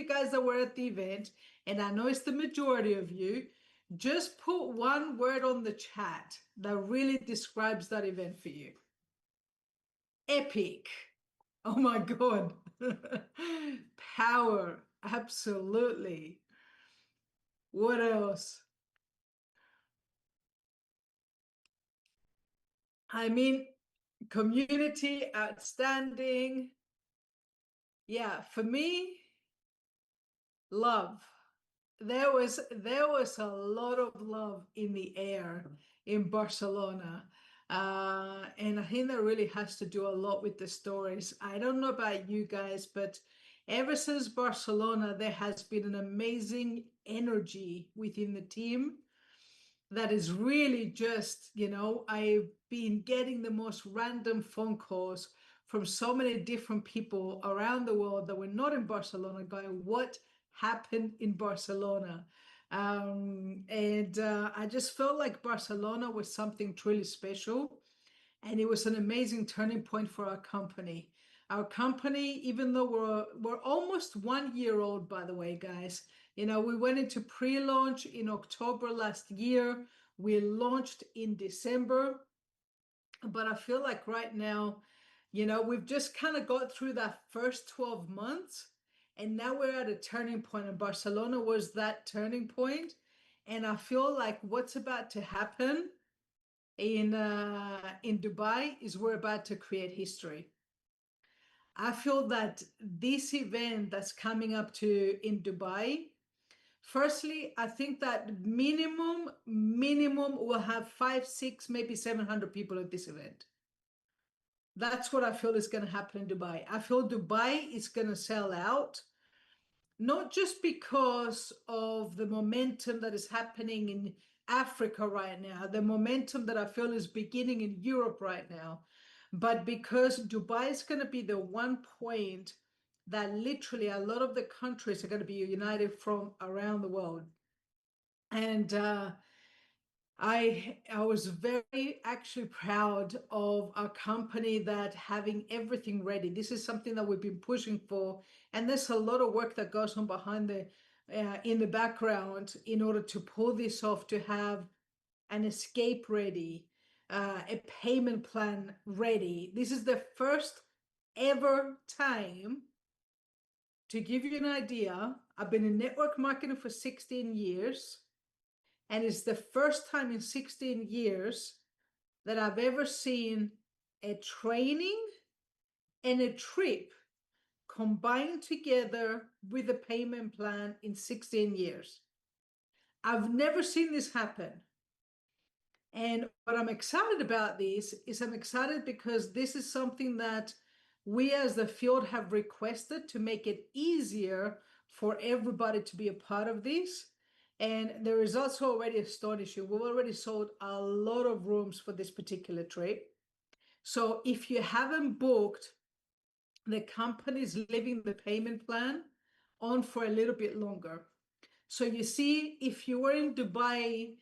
you guys that were at the event, and I know it's the majority of you, just put one word on the chat that really describes that event for you. Epic. Oh my God. Power. Absolutely. What else? I mean, community, outstanding. Yeah, for me, love. There was a lot of love in the air in Barcelona. And I think that really has to do a lot with the stories. I don't know about you guys, but ever since Barcelona, there has been an amazing energy within the team that is really just, I've been getting the most random phone calls from so many different people around the world that were not in Barcelona going, what happened in Barcelona? And I just felt like Barcelona was something truly special. And it was an amazing turning point for our company. Our company, even though we're almost 1 year old, by the way, guys, we went into pre-launch in October last year. We launched in December. But I feel like right now, we've just kind of got through that first 12 months. And now we're at a turning point, and Barcelona was that turning point. And I feel like what's about to happen in Dubai is we're about to create history. I feel that this event that's coming up in Dubai, firstly, I think that minimum will have 5, 6, maybe 700 people at this event. That's what I feel is going to happen in Dubai. I feel Dubai is going to sell out, not just because of the momentum that is happening in Africa right now, the momentum that I feel is beginning in Europe right now, but because Dubai is going to be the one point that literally a lot of the countries are going to be united from around the world. And I was very actually proud of our company that having everything ready. This is something that we've been pushing for, and there's a lot of work that goes on behind in the background in order to pull this off, to have an escape ready, a payment plan ready. This is the first ever time, to give you an idea, I've been in network marketing for 16 years. And it's the first time in 16 years that I've ever seen a training and a trip combined together with a payment plan in 16 years. I've never seen this happen. And what I'm excited about this is I'm excited because this is something that we as the field have requested to make it easier for everybody to be a part of this. And the results are already astonishing. We've already sold a lot of rooms for this particular trip. So if you haven't booked, the company's leaving the payment plan on for a little bit longer. So you see, if you were in Dubai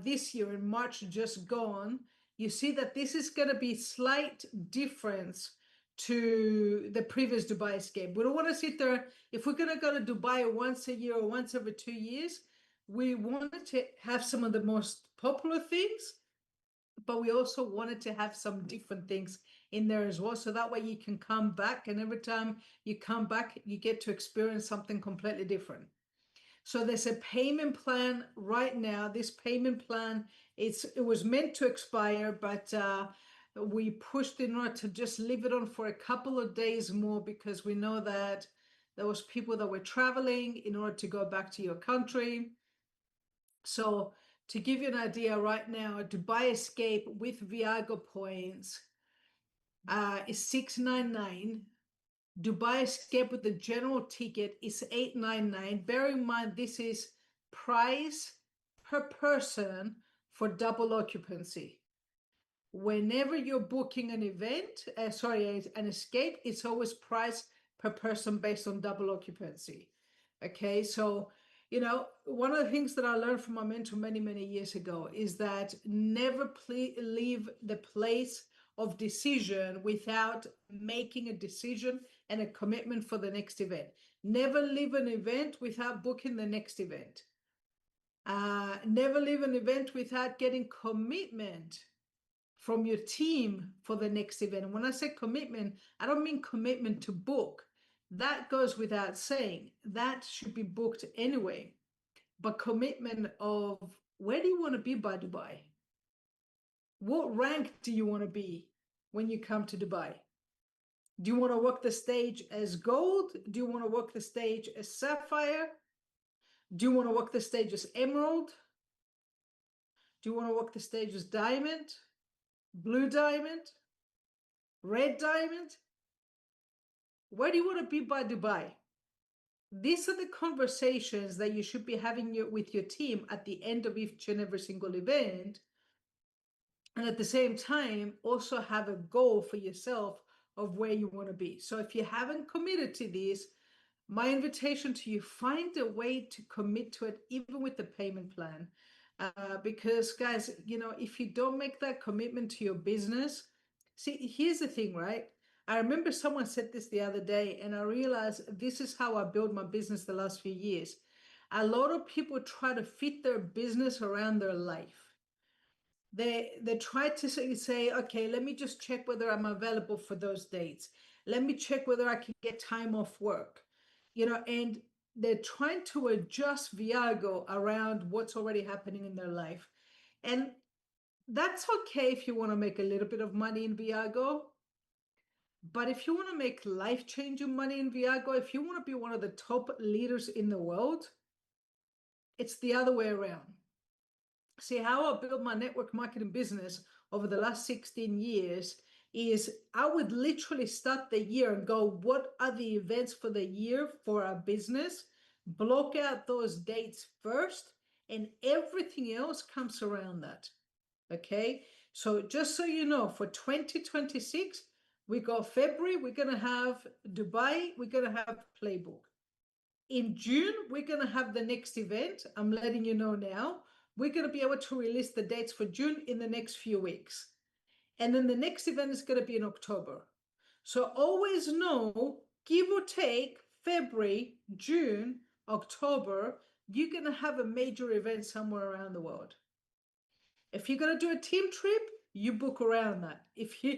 this year in March just gone, you see that this is going to be slight difference to the previous Dubai escape. We don't want to sit there. If we're going to go to Dubai once a year or once every 2 years, we wanted to have some of the most popular things, but we also wanted to have some different things in there as well. So that way you can come back, and every time you come back, you get to experience something completely different. So there's a payment plan right now. This payment plan, it was meant to expire, but we pushed in order to just leave it on for a couple of days more, because we know that there was people that were traveling in order to go back to your country. So to give you an idea, right now, Dubai Escape with Viago points is $699. Dubai Escape with the general ticket is $899. Bear in mind, this is price per person for double occupancy. Whenever you're booking an event, an escape, it's always price per person based on double occupancy. Okay, so one of the things that I learned from my mentor many, many years ago is that never leave the place of decision without making a decision and a commitment for the next event. Never leave an event without booking the next event. Never leave an event without getting commitment from your team for the next event. And when I say commitment, I don't mean commitment to book. That goes without saying. That should be booked anyway. But commitment of, where do you want to be by Dubai? What rank do you want to be when you come to Dubai? Do you want to walk the stage as gold? Do you want to walk the stage as sapphire? Do you want to walk the stage as emerald? Do you want to walk the stage as diamond, blue diamond, red diamond? Where do you want to be by Dubai? These are the conversations that you should be having with your team at the end of each and every single event. And at the same time, also have a goal for yourself of where you want to be. So if you haven't committed to this, my invitation to you, find a way to commit to it, even with the payment plan. Because guys, if you don't make that commitment to your business, see, here's the thing, right? I remember someone said this the other day, and I realized this is how I built my business the last few years. A lot of people try to fit their business around their life. They try to say, okay, let me just check whether I'm available for those dates. Let me check whether I can get time off work. And they're trying to adjust Viago around what's already happening in their life. And that's okay if you want to make a little bit of money in Viago. But if you want to make life-changing money in Viago, if you want to be one of the top leaders in the world, it's the other way around. See, how I built my network marketing business over the last 16 years is I would literally start the year and go, what are the events for the year for our business? Block out those dates first, and everything else comes around that. Okay. So just so you know, for 2026, we got February, we're going to have Dubai, we're going to have Playbook. In June, we're going to have the next event. I'm letting you know now. We're going to be able to release the dates for June in the next few weeks. And then the next event is going to be in October. So always know, give or take, February, June, October, you're going to have a major event somewhere around the world. If you're going to do a team trip, you book around that. If you're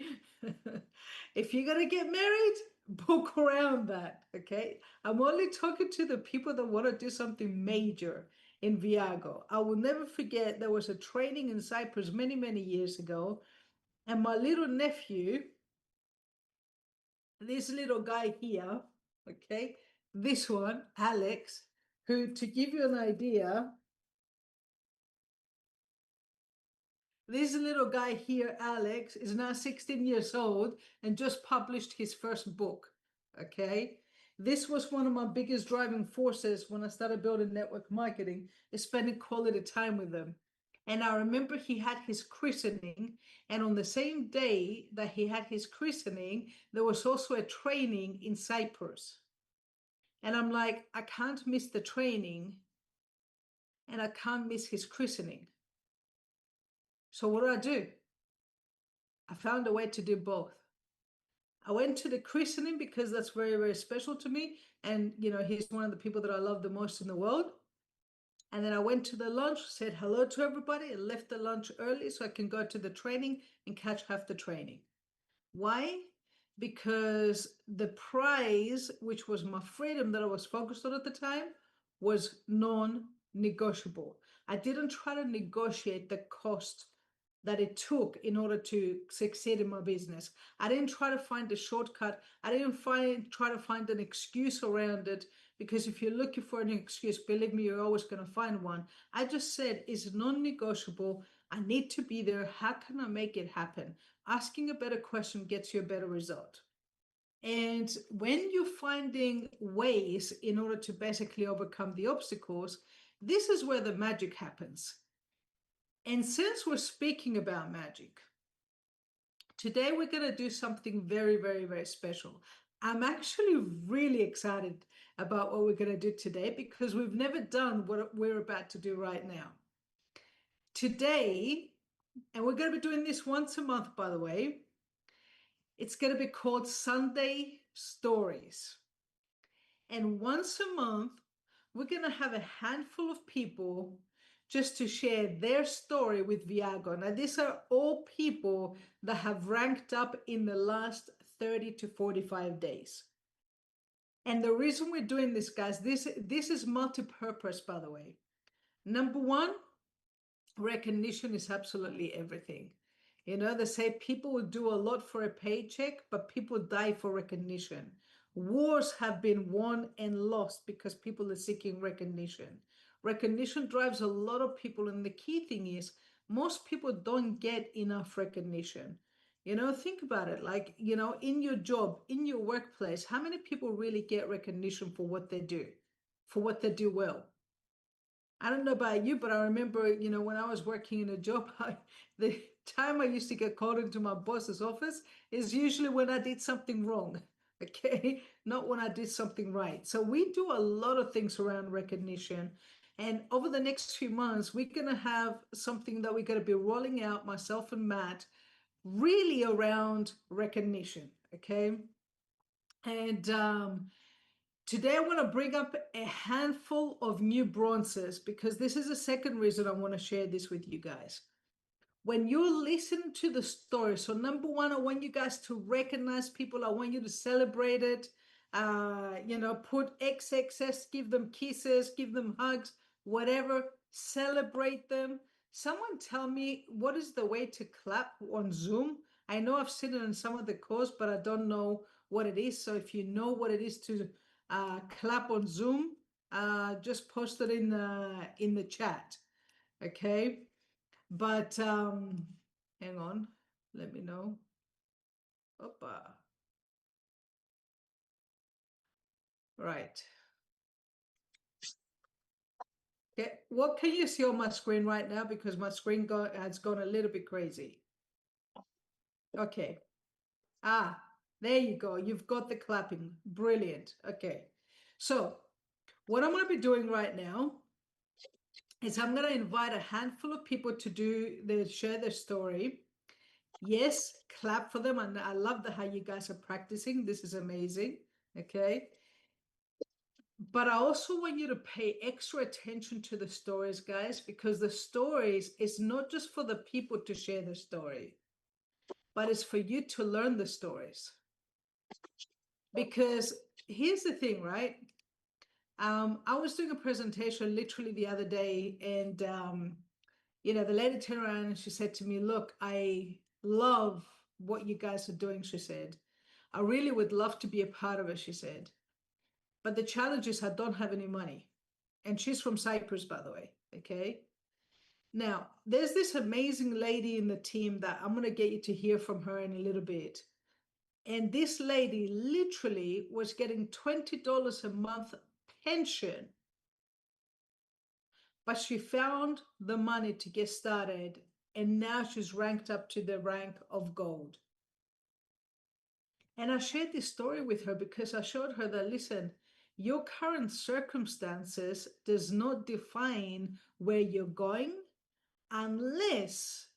going to get married, book around that. Okay. I'm only talking to the people that want to do something major in Viago. I will never forget, there was a training in Cyprus many, many years ago. And my little nephew, this little guy here, okay, this one, Alex, who, to give you an idea, this little guy here, Alex, is now 16 years old and just published his first book, okay? This was one of my biggest driving forces when I started building network marketing, is spending quality time with them. And I remember he had his christening, and on the same day that he had his christening, there was also a training in Cyprus. And I'm like, I can't miss the training, and I can't miss his christening. So what do? I found a way to do both. I went to the christening because that's very, very special to me. And, he's one of the people that I love the most in the world. And then I went to the lunch, said hello to everybody, and left the lunch early so I can go to the training and catch half the training. Why? Because the prize, which was my freedom that I was focused on at the time, was non-negotiable. I didn't try to negotiate the cost that it took in order to succeed in my business. I didn't try to find a shortcut. I didn't try to find an excuse around it, because if you're looking for an excuse, believe me, you're always going to find one. I just said, it's non-negotiable. I need to be there. How can I make it happen? Asking a better question gets you a better result. And when you're finding ways in order to basically overcome the obstacles, this is where the magic happens. And since we're speaking about magic, today we're going to do something very, very, very special. I'm actually really excited about what we're going to do today, because we've never done what we're about to do right now. Today, and we're going to be doing this once a month, by the way, it's going to be called Sunday Stories. And once a month, we're going to have a handful of people just to share their story with Viago. Now, these are all people that have ranked up in the last 30 to 45 days. And the reason we're doing this, guys, this is multi-purpose, by the way. Number one, recognition is absolutely everything. You know, they say people will do a lot for a paycheck, but people die for recognition. Wars have been won and lost because people are seeking recognition. Recognition drives a lot of people, and the key thing is most people don't get enough recognition. You know, think about it. Like, you know, in your job, in your workplace, how many people really get recognition for what they do, for what they do well? I don't know about you, but I remember, you know, when I was working in a job, the time I used to get called into my boss's office is usually when I did something wrong, okay? Not when I did something right. So we do a lot of things around recognition. And over the next few months, we're going to have something that we're going to be rolling out, myself and Matt, really around recognition, okay? And today I want to bring up a handful of new bronzes because this is the second reason I want to share this with you guys. When you listen to the story, so number one, I want you guys to recognize people. I want you to celebrate it. You know, put XXS, give them kisses, give them hugs, whatever. Celebrate them. Someone tell me what is the way to clap on Zoom. I know I've seen it in some of the calls, but I don't know what it is. So if you know what it is to clap on Zoom, just post it in the chat. Okay. But hang on, let me know. Opa. Right. Okay, what can you see on my screen right now? Because my screen has gone a little bit crazy. Okay. Ah, there you go. You've got the clapping. Brilliant. Okay. So what I'm going to be doing right now is I'm going to invite a handful of people to share their story. Yes, clap for them. And I love how you guys are practicing. This is amazing. Okay. But I also want you to pay extra attention to the stories, guys, because the stories is not just for the people to share the story, but it's for you to learn the stories. Because here's the thing, right? I was doing a presentation literally the other day, and you know, the lady turned around and she said to me, "Look, I love what you guys are doing," she said. "I really would love to be a part of it," she said. "But the challenge is I don't have any money." And she's from Cyprus, by the way. Okay. Now, there's this amazing lady in the team that I'm going to get you to hear from her in a little bit. And this lady literally was getting $20 a month pension, but she found the money to get started. And now she's ranked up to the rank of gold. And I shared this story with her because I showed her that, listen, your current circumstances does not define where you're going unless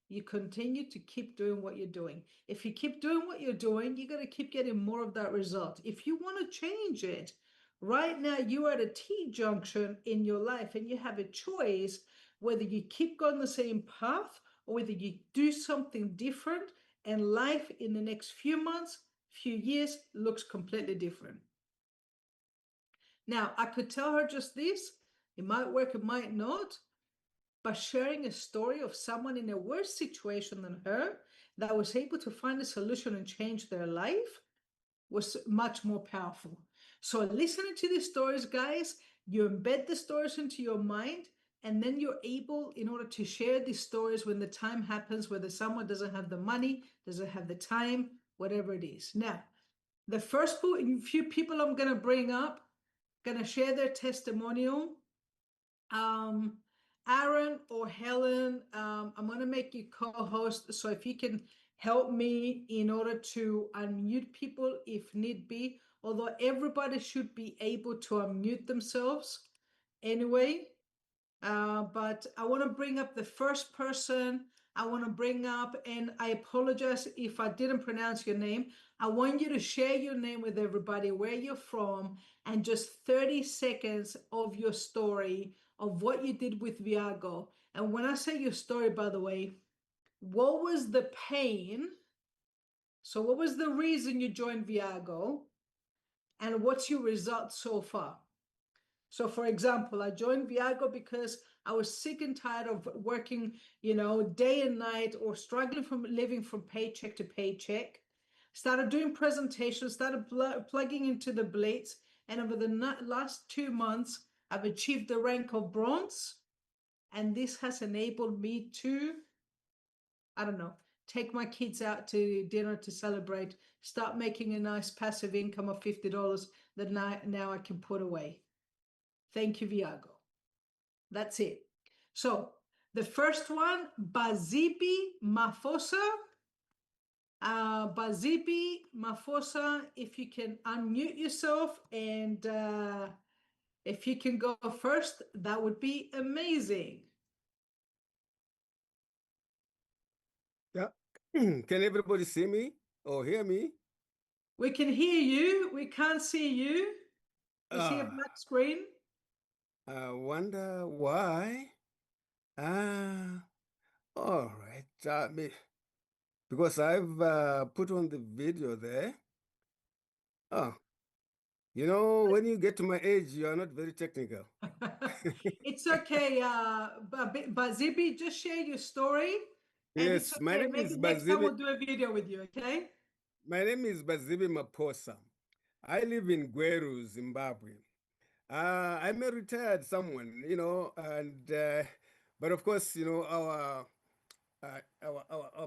you continue to keep doing what you're doing. If you keep doing what you're doing, you're going to keep getting more of that result. If you want to change it, right now you are at a T-junction in your life and you have a choice whether you keep going the same path or whether you do something different, and life in the next few months, few years looks completely different. Now, I could tell her just this. It might work, it might not. But sharing a story of someone in a worse situation than her that was able to find a solution and change their life was much more powerful. So listening to these stories, guys, you embed the stories into your mind, and then you're able, in order to share these stories when the time happens, whether someone doesn't have the money, doesn't have the time, whatever it is. Now, the first few people I'm going to bring up, going to share their testimonial. Aaron or Helen, I'm going to make you co-host. So if you can help me in order to unmute people if need be, although everybody should be able to unmute themselves anyway. But I want to bring up the first person. I want to bring up, and I apologize if I didn't pronounce your name. I want you to share your name with everybody, where you're from, and just 30 seconds of your story of what you did with Viago. And when I say your story, by the way, what was the pain? So, what was the reason you joined Viago? And what's your result so far? So, for example, I joined Viago because I was sick and tired of working, day and night, or struggling from living from paycheck to paycheck. Started doing presentations, started plugging into the Blitz, and over the last 2 months, I've achieved the rank of bronze. And this has enabled me to, I don't know, take my kids out to dinner to celebrate, start making a nice passive income of $50 that now I can put away. Thank you, Viago. That's it. So the first one, Bazipi Mafosa. Bazipi Mafosa, if you can unmute yourself, and if you can go first, that would be amazing. Yeah. Can everybody see me or hear me? We can hear you. We can't see you. We see a Ah, black screen. I wonder why. Ah, all right. Because I've put on the video there. Oh, when you get to my age, you are not very technical. It's okay. Bazibi, just share your story, and it's Yes, my okay. name Maybe is next time Bazibi. we'll do a video with you, okay? My name is Bazibi Maposa. I live in Gweru, Zimbabwe. I'm a retired someone, and but of course, our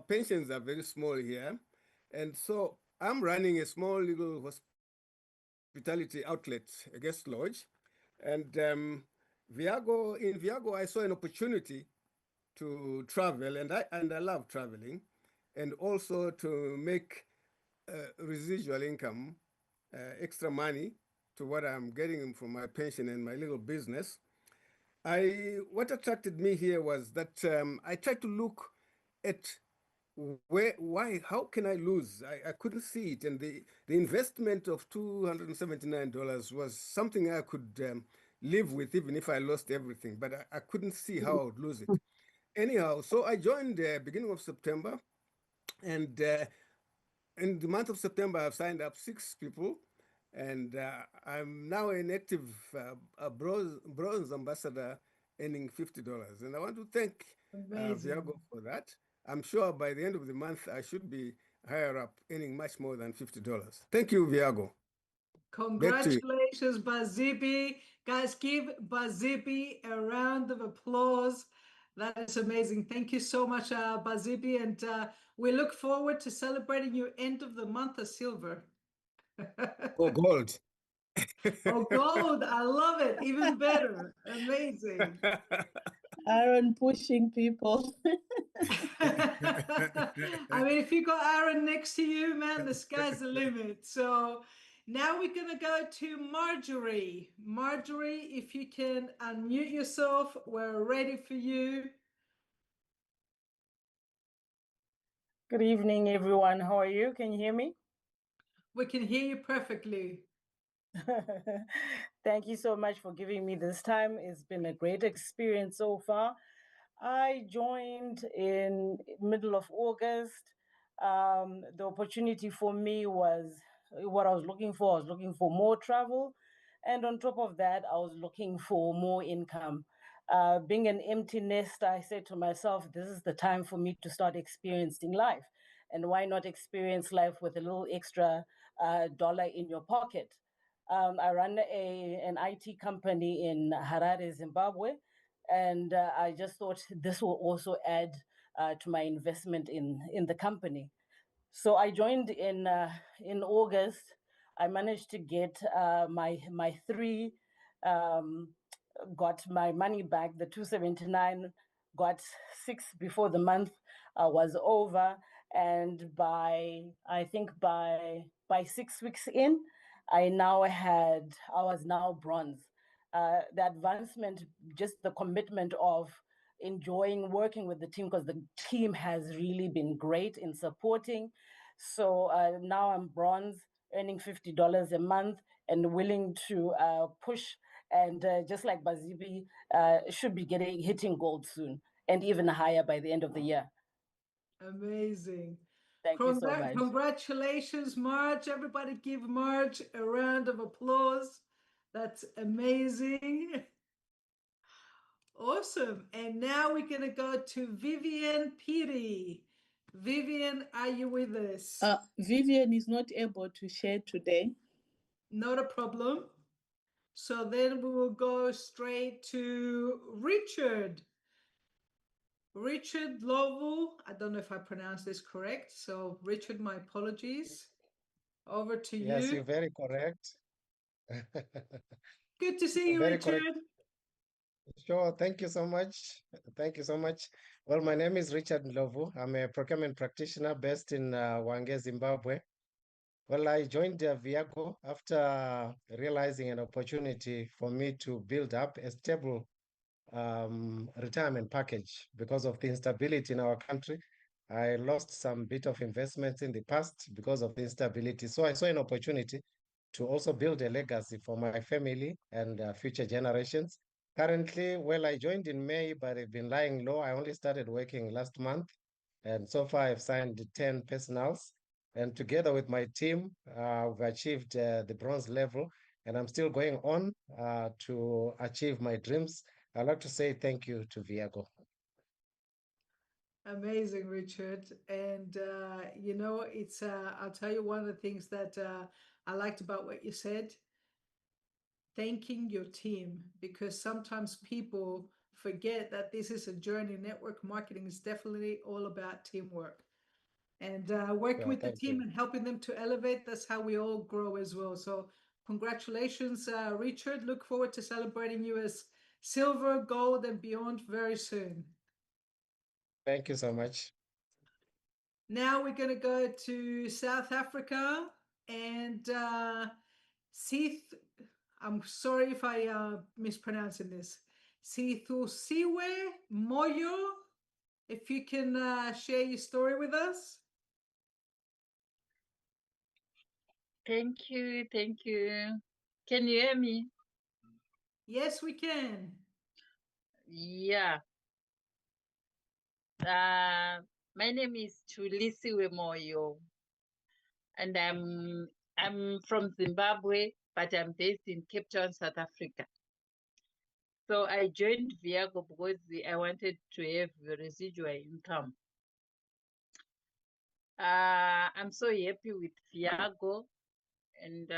pensions are very small here. And so I'm running a small little hospitality outlet, a guest lodge. And in Viago, I saw an opportunity to travel, and I love traveling, and also to make residual income, extra money to what I'm getting from my pension and my little business. What attracted me here was that I tried to look at how can I lose? I couldn't see it, and the investment of $279 was something I could live with, even if I lost everything. But I couldn't see how I would lose it. Anyhow, so I joined beginning of September, and in the month of September, I've signed up 6 people, and I'm now an active bronze ambassador, earning $50. And I want to thank Amazing. Viago for that. I'm sure by the end of the month, I should be higher up, earning much more than $50. Thank you, Viago. Back to you. Congratulations, Bazibi. Guys, give Bazibi a round of applause. That is amazing. Thank you so much, Bazibi. And we look forward to celebrating your end of the month of silver. Oh, gold. Oh, gold. I love it. Even better. Amazing. Aaron pushing people. I mean, if you got Aaron next to you, man, the sky's the limit. So now we're going to go to Marjorie. Marjorie, if you can unmute yourself, we're ready for you. Good evening, everyone. How are you? Can you hear me? We can hear you perfectly. Thank you so much for giving me this time. It's been a great experience so far. I joined in middle of August. The opportunity for me was what I was looking for. I was looking for more travel, and on top of that, I was looking for more income. Being an empty nest, I said to myself, this is the time for me to start experiencing life. And why not experience life with a little extra dollar in your pocket? I run an IT company in Harare, Zimbabwe, and I just thought this will also add to my investment in the company. So I joined in August. I managed to get my three, um, got my money back. The 279 got six before the month was over, and I think by 6 weeks in, I was now bronze. The advancement, just the commitment of enjoying working with the team because the team has really been great in supporting. So now I'm bronze, earning $50 a month and willing to push. And just like Bazibi, should be hitting gold soon and even higher by the end of the year. Amazing. Thank you so much. Congratulations, Marge. Everybody give Marge a round of applause. That's amazing. Awesome. And now we're going to go to Vivian Piri. Vivian, are you with us? Vivian is not able to share today. Not a problem. So then we will go straight to Richard. Richard Lovell. I don't know if I pronounced this correct. So, Richard, my apologies. Over to you. Yes, you're very correct. Good to see you, Very Richard. correct. Sure. Thank you so much. Thank you so much. Well, my name is Richard Ndlovu. I'm a procurement practitioner based in Hwange, Zimbabwe. Well, I joined Viago after realizing an opportunity for me to build up a stable retirement package because of the instability in our country. I lost some bit of investments in the past because of the instability. So I saw an opportunity to also build a legacy for my family and future generations. Currently, well, I joined in May, but I've been lying low. I only started working last month. And so far, I've signed 10 personals. And together with my team, we've achieved the bronze level. And I'm still going on to achieve my dreams. I'd like to say thank you to Viago. Amazing, Richard. And, it's, I'll tell you one of the things that I liked about what you said, thanking your team, because sometimes people forget that this is a journey. Network marketing is definitely all about teamwork. And working with the team and helping them to elevate, that's how we all grow as well. So congratulations, Richard. Look forward to celebrating you as silver, gold, and beyond very soon. Thank you so much. Now we're going to go to South Africa and Sith. I'm sorry if I mispronouncing this. Sithusiwe Moyo. If you can share your story with us. Thank you. Thank you. Can you hear me? Yes, we can. Yeah. My name is Tulisiwe Moyo, and I'm from Zimbabwe, but I'm based in Cape Town, South Africa. So I joined Viago because I wanted to have residual income. I'm so happy with Viago, and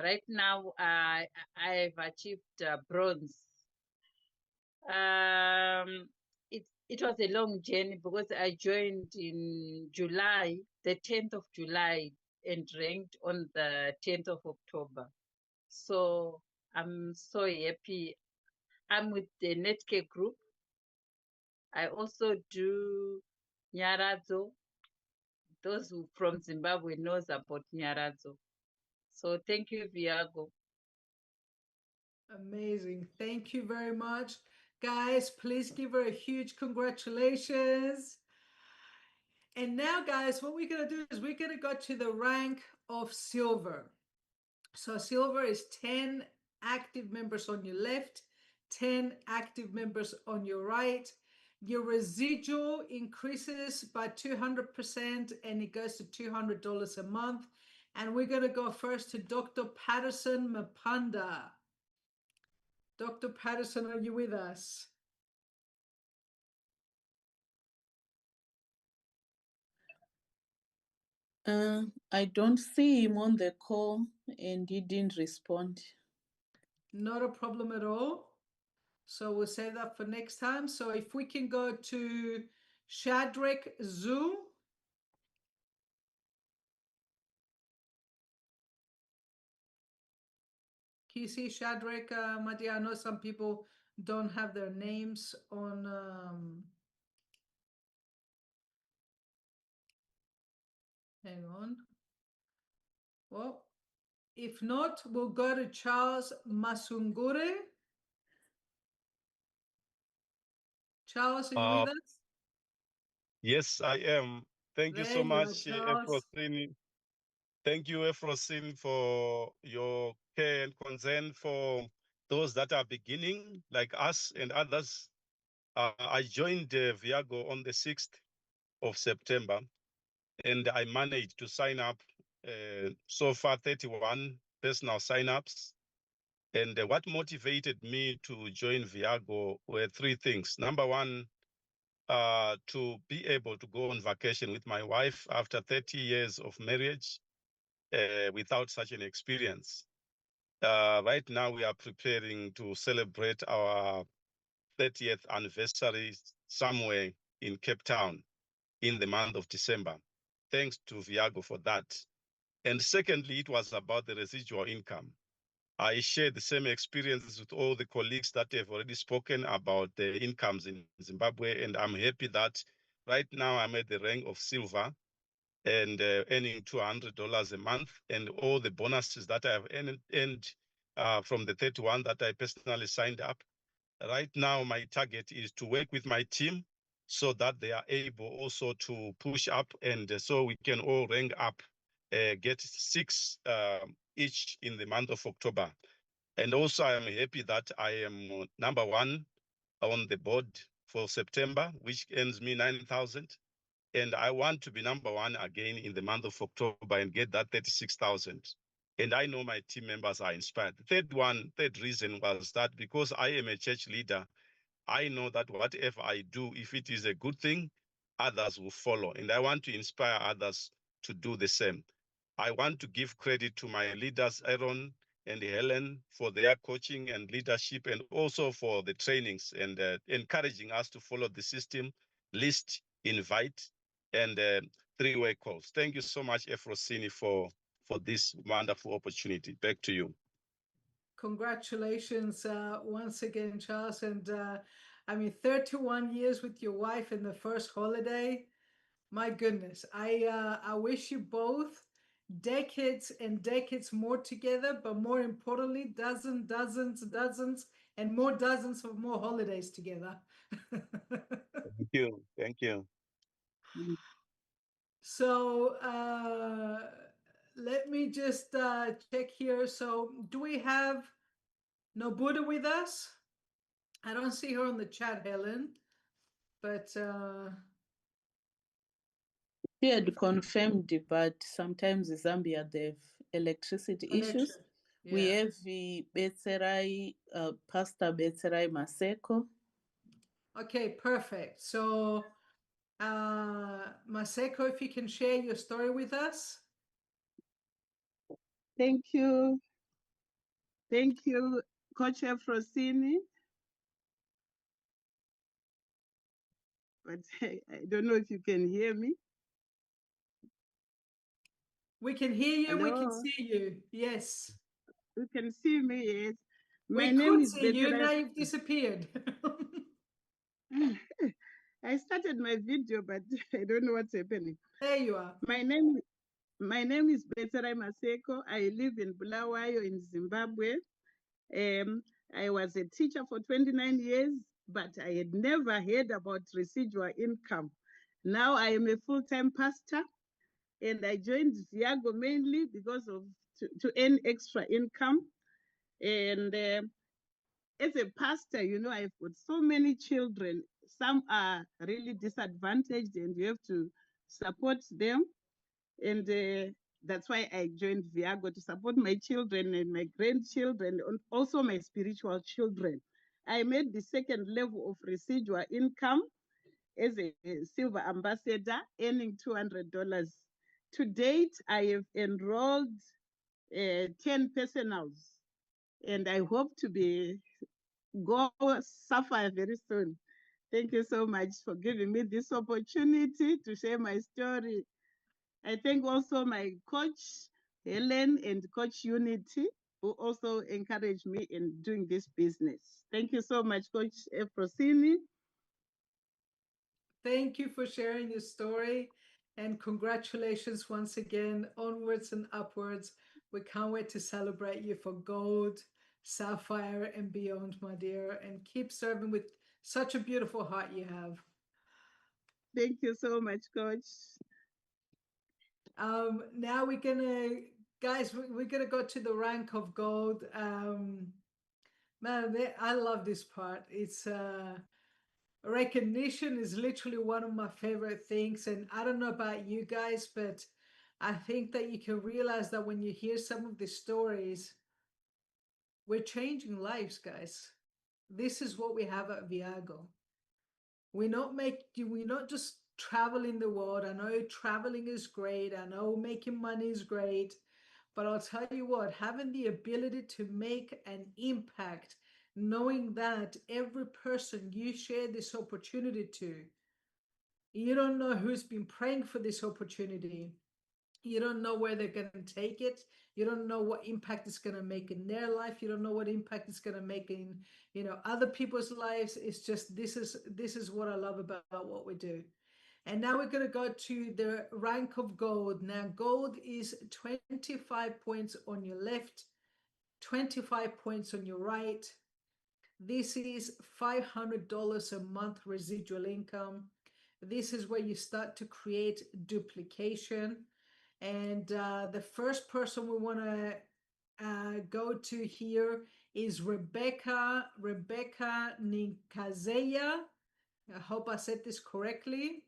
right now I've achieved bronze. It was a long journey because I joined in July, the 10th of July, and ranked on the 10th of October. So I'm so happy. I'm with the Netcare group. I also do Nyarazo. Those who from Zimbabwe knows about Nyarazo. So thank you, Viago. Amazing. Thank you very much. Guys, please give her a huge congratulations. And now, guys, what we're going to do is we're going to go to the rank of silver. So silver is 10 active members on your left, 10 active members on your right. Your residual increases by 200% and it goes to $200 a month. And we're going to go first to Dr. Patterson Mapanda. Dr. Patterson, are you with us? I don't see him on the call and he didn't respond. Not a problem at all. So we'll save that for next time. So if we can go to Shadrach Zoom. Can you see Shadrach, my dear? I know some people don't have their names on. Hang on. Well, if not, we'll go to Charles Masungure. Charles, are you Uh, with us? yes, I am. Thank you There so you are, much, Charles. Efrosyni. Thank you, Efrosyni, for your care and concern for those that are beginning, like us and others. I joined Viago on the 6th of September, and I managed to sign up so far 31 personal signups. And what motivated me to join Viago were three things. Number one, to be able to go on vacation with my wife after 30 years of marriage without such an experience. Right now, we are preparing to celebrate our 30th anniversary somewhere in Cape Town in the month of December. Thanks to Viago for that. And secondly, it was about the residual income. I share the same experiences with all the colleagues that have already spoken about the incomes in Zimbabwe, and I'm happy that right now I'm at the rank of silver and earning $200 a month, and all the bonuses that I have earned from the 31 that I personally signed up. Right now, my target is to work with my team so that they are able also to push up, and so we can all rank up, get 6 each in the month of October. And also, I am happy that I am number one on the board for September, which earns me 9,000. And I want to be number one again in the month of October and get that 36,000. And I know my team members are inspired. The third reason was that because I am a church leader, I know that whatever I do, if it is a good thing, others will follow. And I want to inspire others to do the same. I want to give credit to my leaders, Aaron and Helen, for their coaching and leadership, and also for the trainings and encouraging us to follow the system, list, invite, and three-way calls. Thank you so much, Efrosyni, for this wonderful opportunity. Back to you. Congratulations once again, Charles. And I mean, 31 years with your wife in the first holiday. My goodness, I wish you both decades and decades more together, but more importantly, dozens, and more dozens of more holidays together. Thank you. Thank you. So let me just check here. So do we have Nobuda with us? I don't see her on the chat, Helen, but She had confirmed, but sometimes in Zambia they have electricity issues. connection. We Yeah. have Betserai, Pastor Betserai Maseko. Okay, perfect. So Maseko, if you can share your story with us. Thank you. Thank you, Coach Efrosyni. But I don't know if you can hear me. We can hear you. Hello? We can see you. Yes. You can see me, yes. My We name could is see you. Betserai. Now you've disappeared. I started my video, but I don't know what's happening. There you are. My name is Betserai Maseko. I live in Bulawayo in Zimbabwe. I was a teacher for 29 years, but I had never heard about residual income. Now I am a full-time pastor, and I joined Viago mainly because of to earn extra income. And as a pastor, you know, I've got so many children. Some are really disadvantaged, and you have to support them. And that's why I joined Viago, to support my children and my grandchildren, and also my spiritual children. I made the second level of residual income as a silver ambassador, earning $200. To date, I have enrolled 10 personals, and I hope to go Sapphire very soon. Thank you so much for giving me this opportunity to share my story. I thank also my coach, Helen, and Coach Unity, who also encouraged me in doing this business. Thank you so much, Coach Efrosyni. Thank you for sharing your story, and congratulations once again, onwards and upwards. We can't wait to celebrate you for gold, sapphire, and beyond, my dear, and keep serving with Such a beautiful heart you have. Thank you so much, Coach. Now we're gonna, guys, we're gonna go to the rank of gold. Man, I love this part. It's recognition is literally one of my favorite things, and I don't know about you guys, but I think that you can realize that when you hear some of the stories, we're changing lives, guys. This is what we have at Viago. We're not just traveling the world. I know traveling is great. I know making money is great. But I'll tell you what, having the ability to make an impact, knowing that every person you share this opportunity to, you don't know who's been praying for this opportunity. You don't know where they're going to take it. You don't know what impact it's going to make in their life. You don't know what impact it's going to make in, other people's lives. It's just, this is what I love about what we do. And now we're going to go to the rank of gold. Now, gold is 25 points on your left, 25 points on your right. This is $500 a month residual income. This is where you start to create duplication. And the first person we want to go to here is Rebecca Ninkazeya. I hope I said this correctly.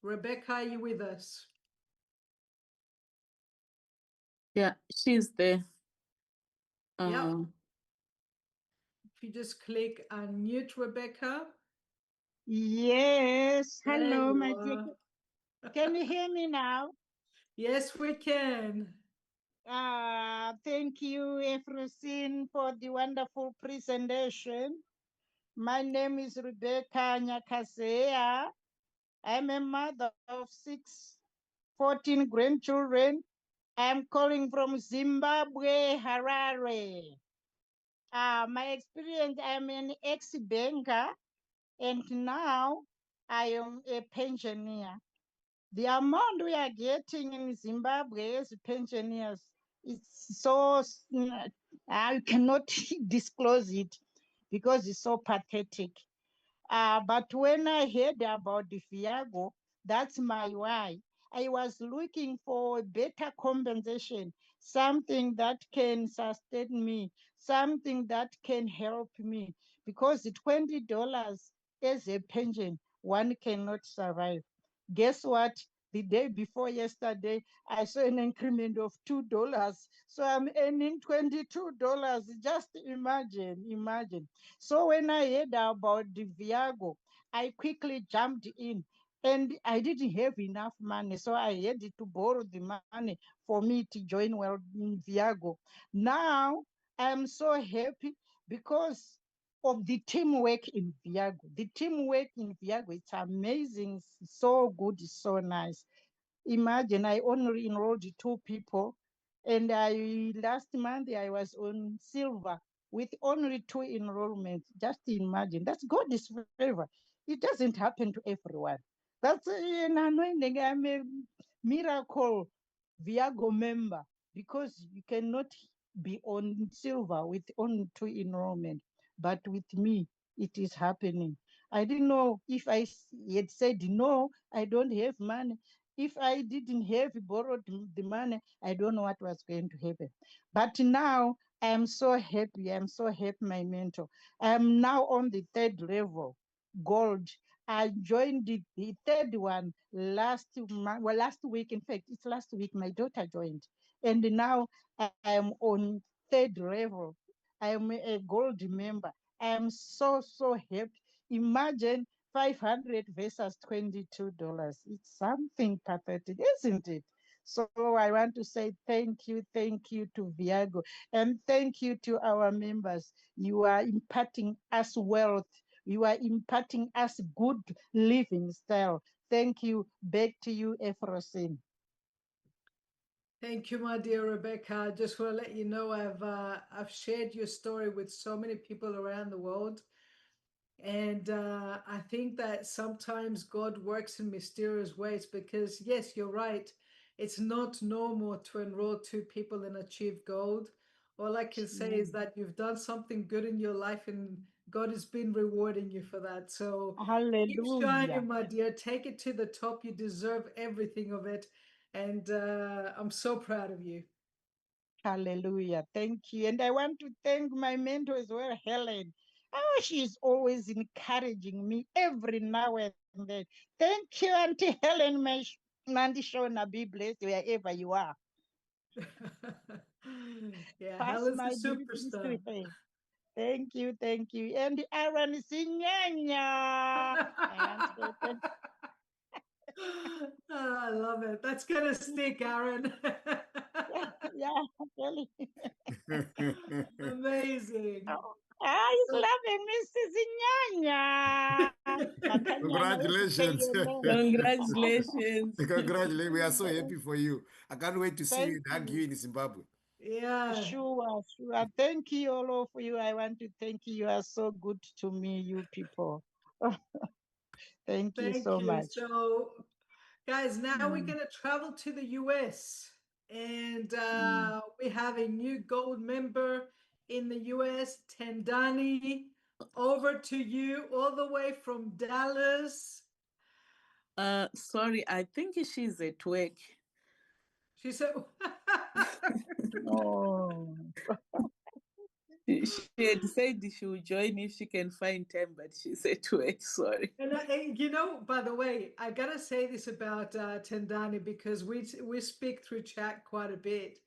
Rebecca, are you with us? Yeah, she's there. Yep. If you just click unmute, Rebecca. Yes. There Hello, you my dear. are. Can you hear me now? Yes, we can. Thank you, Efrosyni, for the wonderful presentation. My name is Rebecca Nyakasea. I'm a mother of 14 grandchildren. I'm calling from Zimbabwe, Harare. My experience, I'm an ex-banker, and now I am a pensioner. The amount we are getting in Zimbabwe as pensioners is so, I cannot disclose it because it's so pathetic. But when I heard about the Viago, that's my why. I was looking for better compensation, something that can sustain me, something that can help me, because the $20 as a pension, one cannot survive. Guess what? The day before yesterday, I saw an increment of $2. So I'm earning $22. Just imagine. So when I heard about the Viago, I quickly jumped in, and I didn't have enough money. So I had to borrow the money for me to join well in Viago. Now I'm so happy because of the teamwork in Viago. The teamwork in Viago, it's amazing, so good, so nice. Imagine I only enrolled 2 people, and last month I was on silver with only 2 enrollments. Just imagine, that's God's favor. It doesn't happen to everyone. That's an anointing. I'm a miracle Viago member because you cannot be on silver with only 2 enrollment. But with me, it is happening. I didn't know if I had said no, I don't have money. If I didn't have borrowed the money, I don't know what was going to happen. But now I am so happy. I'm so happy, my mentor. I am now on the 3rd level, gold. I joined the third one last month, well, last week. In fact, it's last week my daughter joined. And now I am on 3rd level. I am a gold member. I am so happy. Imagine 500 versus $22. It's something pathetic, isn't it? So I want to say thank you to Viago, and thank you to our members. You are imparting us wealth. You are imparting us good living style. Thank you. Back to you, Efrosyni. Thank you, my dear Rebecca. I just want to let you know I've shared your story with so many people around the world. And I think that sometimes God works in mysterious ways because, yes, you're right. It's not normal to enroll 2 people and achieve gold. All I can say is that you've done something good in your life and God has been rewarding you for that. So keep Hallelujah. shining, my dear. Take it to the top. You deserve everything of it. And I'm so proud of you. Hallelujah. Thank you. And I want to thank my mentor as well, Helen. Oh, she's always encouraging me every now and then. Thank you, Auntie Helen Nandi Shona. Be blessed wherever you are. Yeah, Pass Helen's my a greetings superstar. to her. Thank you, thank you. And Aaron Sinyanya. I love it. That's gonna stick, Aaron. Yeah, really. Amazing. He's loving Mrs. Nyanya. Congratulations. Congratulations. Congratulations. We are so happy for you. I can't wait to see you and hug you in Zimbabwe. Yeah. Sure. Thank you all of you. I want to thank you. You are so good to me, you people. Thank you so much. So, guys, now we're going to travel to the US. And we have a new gold member in the US, Tendani. Over to you, all the way from Dallas. Sorry, I think she's at work. She said, Oh. She had said she would join if she can find time, but she's at work. Sorry. And you know, by the way, I gotta say this about Tendani because we speak through chat quite a bit.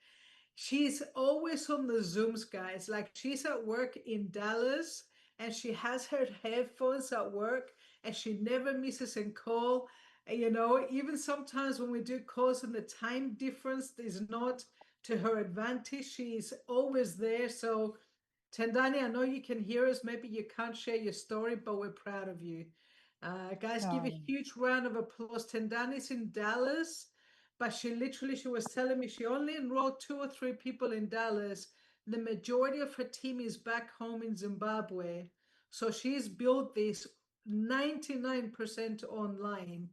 She's always on the Zooms, guys. Like she's at work in Dallas and she has her headphones at work and she never misses a call. And, you know, even sometimes when we do calls and the time difference is not to her advantage, she's always there. So Tendani, I know you can hear us. Maybe you can't share your story, but we're proud of you. Guys, give a huge round of applause. Tendani's in Dallas, but she was telling me she only enrolled 2 or 3 people in Dallas. The majority of her team is back home in Zimbabwe. So she's built this 99% online.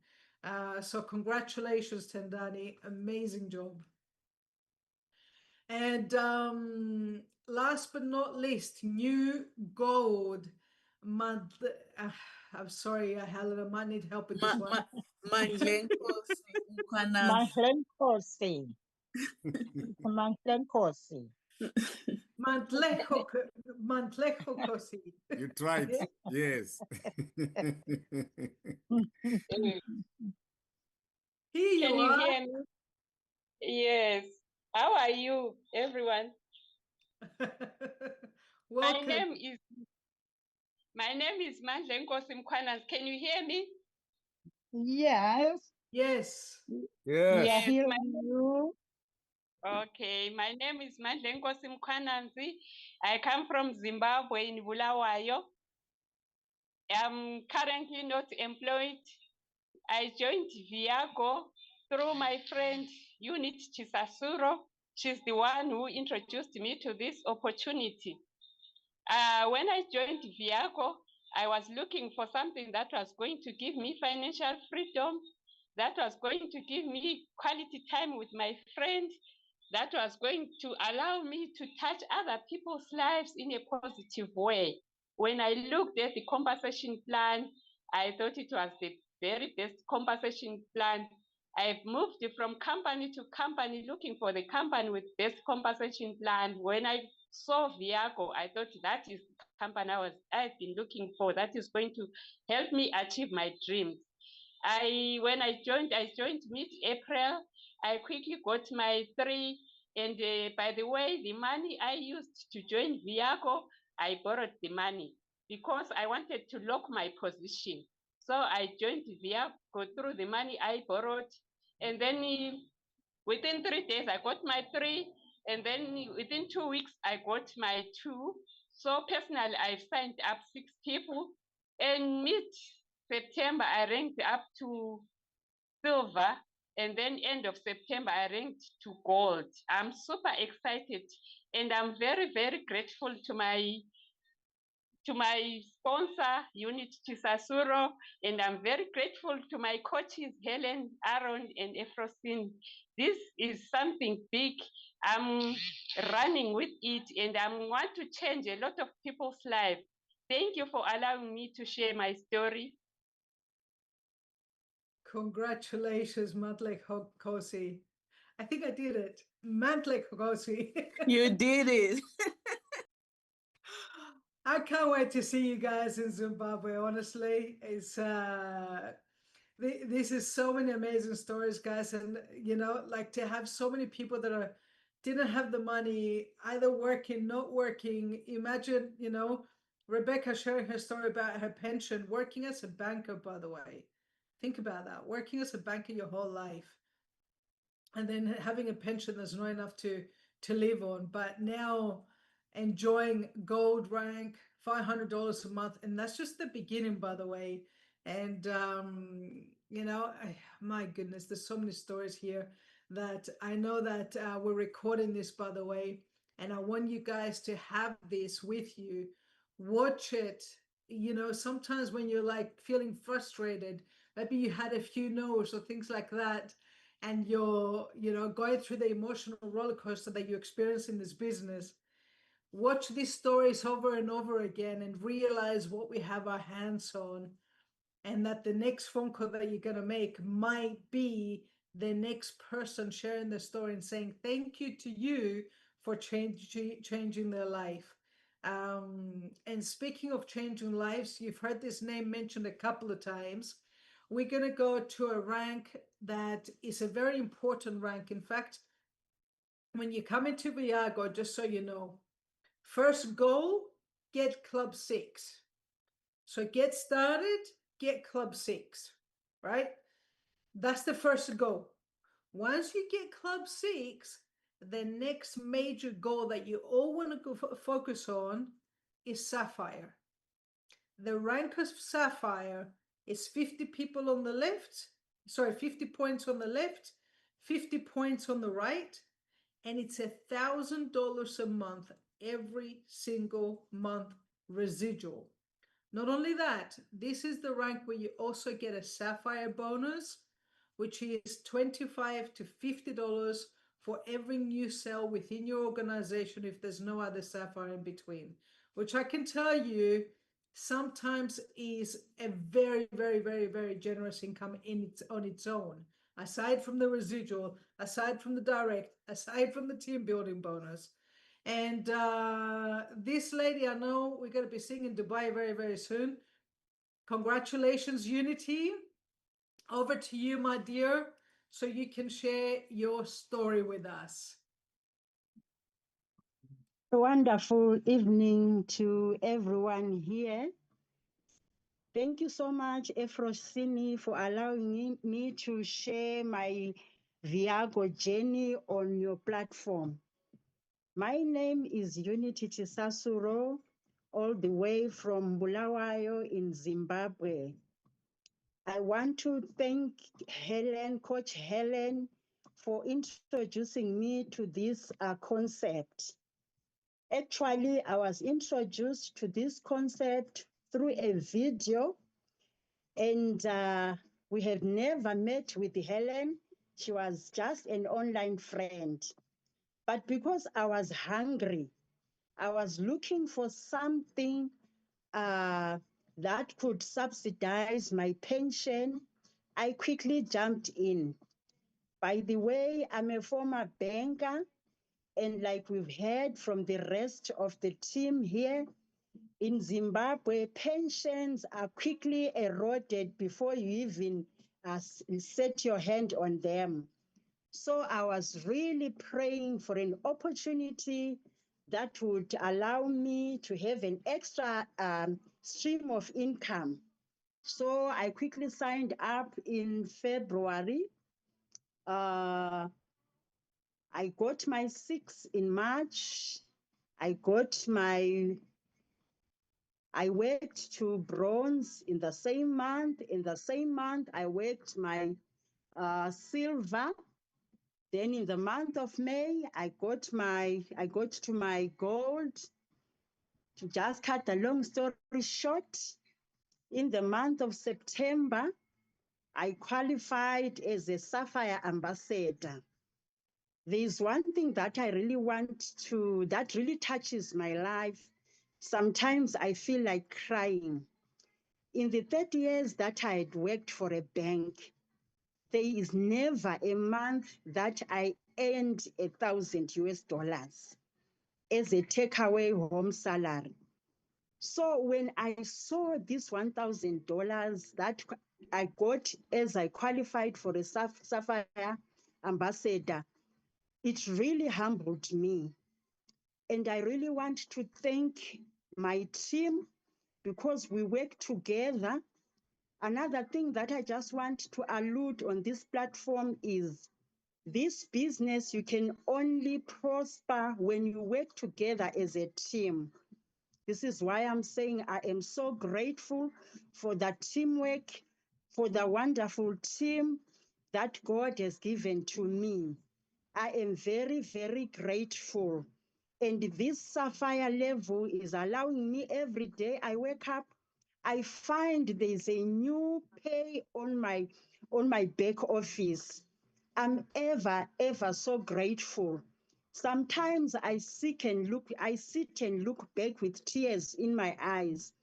So congratulations, Tendani. Amazing job. And last but not least, new gold month. I'm sorry, Helen, I might need help with this one. Mandlenkosi Mandlenkosi. Mantlejo Kosi. You tried, yes. Here you Can you are. hear me? Yes. How are you, everyone? Welcome. My name is Mandlenkosi Mkhwanas. Can you hear me? Yes. Yes. Yes. Yeah, hear you. Okay, my name is Mandlenkosi Mkhwananzi. I come from Zimbabwe in Bulawayo. I'm currently not employed. I joined Viago through my friend Unit Chisasuro. She's the one who introduced me to this opportunity. When I joined Viago, I was looking for something that was going to give me financial freedom, that was going to give me quality time with my friend, that was going to allow me to touch other people's lives in a positive way. When I looked at the compensation plan, I thought it was the very best compensation plan. I've moved from company to company looking for the company with best compensation plan. When I saw Viago, I thought that is the company I've been looking for, that is going to help me achieve my dreams. When I joined mid-April. I quickly got my 3, and by the way, the money I used to join Viago, I borrowed the money because I wanted to lock my position. So I joined Viago through the money I borrowed, and then within 3 days I got my 3, and then within 2 weeks I got my 2. So personally, I've signed up 6 people, and mid-September I ranked up to silver, and then end of September I ranked to gold. I'm super excited, and I'm very, very grateful to my sponsor, Unit Chisasuro, and I'm very grateful to my coaches, Helen, Aaron, and Efrosyni. This is something big. I'm running with it, and I want to change a lot of people's lives. Thank you for allowing me to share my story. Congratulations, Matlek Kosi. I think I did it. Matlek Kosi. You did it. I can't wait to see you guys in Zimbabwe. Honestly, this is so many amazing stories, guys, and like to have so many people that didn't have the money, either working, not working. Imagine, Rebecca sharing her story about her pension, working as a banker, by the way. Think about that, working as a banker your whole life, and then having a pension that's not enough to live on, but now enjoying gold rank, $500 a month, and that's just the beginning, by the way. And my goodness, there's so many stories here that I know that we're recording this, by the way, and I want you guys to have this with you. Watch it. Sometimes when you're like feeling frustrated, maybe you had a few no's or things like that, and you're going through the emotional roller coaster that you experience in this business, watch these stories over and over again and realize what we have our hands on, and that the next phone call that you're going to make might be the next person sharing the story and saying thank you to you for changing their life. And speaking of changing lives, you've heard this name mentioned a couple of times. We're going to go to a rank that is a very important rank. In fact, when you come into Viago, just so you know, first goal, get Club 6. So get started, get Club 6, right? That's the first goal. Once you get Club 6, the next major goal that you all want to go focus on is Sapphire. The rank of Sapphire is 50 people on the left, 50 points on the left, 50 points on the right, and it's $1,000 a month, every single month residual. Not only that, this is the rank where you also get a Sapphire bonus, which is $25 to $50 for every new sale within your organization if there's no other Sapphire in between, which I can tell you sometimes is a very, very, very, very generous income on its own, aside from the residual, aside from the direct, aside from the team building bonus. And this lady, I know we're going to be seeing in Dubai very, very soon. Congratulations, Unity. Over to you, my dear, so you can share your story with us. A wonderful evening to everyone here. Thank you so much, Efrosyni, for allowing me to share my Viago journey on your platform. My name is Unity Tisasuro, all the way from Bulawayo in Zimbabwe. I want to thank Coach Helen, for introducing me to this concept. Actually, I was introduced to this concept through a video, and we have never met with Helen. She was just an online friend. But because I was hungry, I was looking for something that could subsidize my pension. I quickly jumped in. By the way, I'm a former banker, and like we've heard from the rest of the team here, in Zimbabwe, pensions are quickly eroded before you even set your hand on them. So I was really praying for an opportunity that would allow me to have an extra stream of income. So I quickly signed up in February. I got my 6 in March. I worked to bronze in the same month. In the same month, I worked my silver. Then in the month of May, I got to my gold. To just cut a long story short, in the month of September, I qualified as a Sapphire ambassador. There's one thing that I really that really touches my life. Sometimes I feel like crying. In the 30 years that I had worked for a bank, there is never a month that I earned $1,000 as a takeaway home salary. So when I saw this $1,000 that I got as I qualified for a Sapphire Ambassador, it really humbled me. And I really want to thank my team because we work together. Another thing that I just want to allude on this platform is this business, you can only prosper when you work together as a team. This is why I'm saying I am so grateful for that teamwork, for the wonderful team that God has given to me. I am very, very grateful. And this sapphire level is allowing me every day I wake up, I find there's a new pay on my back office. I'm ever, ever so grateful. Sometimes I sit and look back with tears in my eyes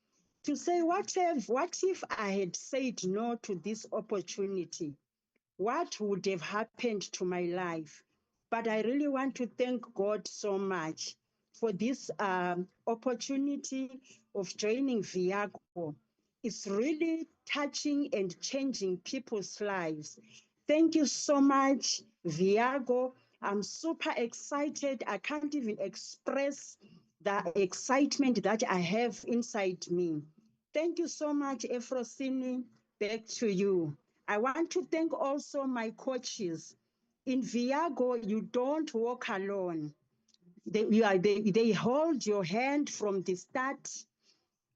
to say, what if I had said no to this opportunity? What would have happened to my life? But I really want to thank God so much for this opportunity of joining Viago. It's really touching and changing people's lives. Thank you so much, Viago. I'm super excited. I can't even express the excitement that I have inside me. Thank you so much, Efrosyni. Back to you. I want to thank also my coaches. In Viago, you don't walk alone. They hold your hand from the start.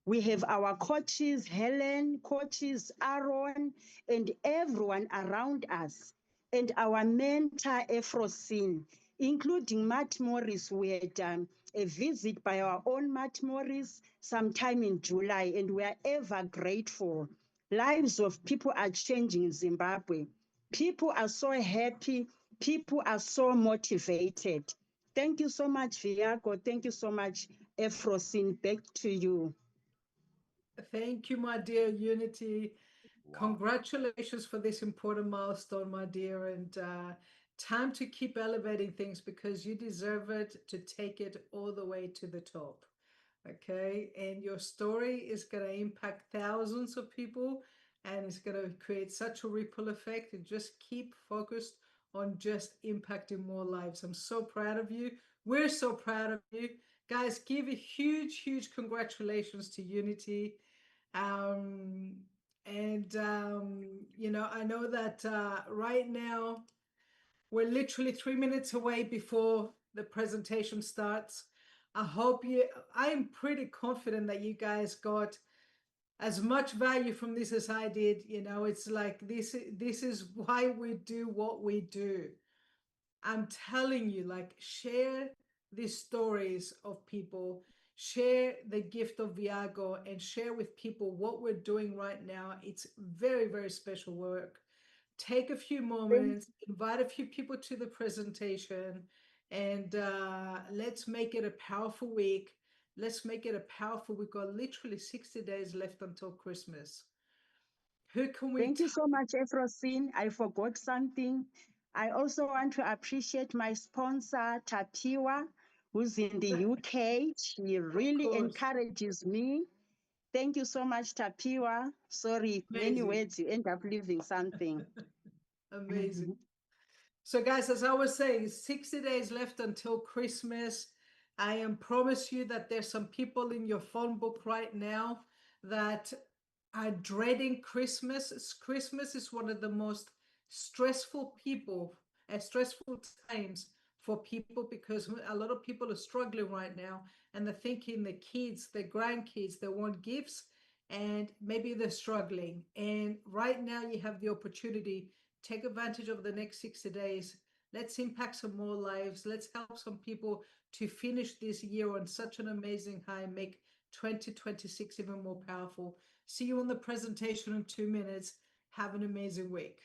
We have our coaches, Helen, coaches, Aaron, and everyone around us. And our mentor, Efrosyni, including Matt Morris. We had a visit by our own Matt Morris sometime in July, and we are ever grateful. Lives of people are changing in Zimbabwe. People are so happy. People are so motivated. Thank you so much, Viago. Thank you so much, Efrosyni. Back to you. Thank you, my dear Unity. Congratulations for this important milestone, my dear, and time to keep elevating things because you deserve it to take it all the way to the top. Okay, and your story is going to impact thousands of people and it's going to create such a ripple effect. And just keep focused on just impacting more lives. I'm so proud of you. We're so proud of you. Guys, give a huge, huge congratulations to Unity. Um, you know, I know that right now we're literally 3 minutes away before the presentation starts. I am pretty confident that you guys got as much value from this as I did. You know, it's like this is why we do what we do. I'm telling you, like, share these stories of people, share the gift of Viago, and share with people what we're doing right now. It's very, very special work. Take a few moments, invite a few people to the presentation, and let's make it a powerful week. Let's make it a powerful, we've got literally 60 days left until Christmas. Who can we Thank you so much, Efrosyni. I forgot something. I also want to appreciate my sponsor, Tapiwa, who's in the UK. She really encourages me. Thank you so much, Tapiwa. Sorry, many Amazing. words, you end up leaving something. Amazing. So guys, as I was saying, 60 days left until Christmas. I am promise you that there's some people in your phone book right now that are dreading Christmas. Christmas is one of the most stressful times for people because a lot of people are struggling right now and they're thinking the kids, their grandkids, they want gifts and maybe they're struggling. And right now you have the opportunity. Take advantage of the next 60 days. Let's impact some more lives. Let's help some people to finish this year on such an amazing high, make 2026 even more powerful. See you on the presentation in 2 minutes. Have an amazing week.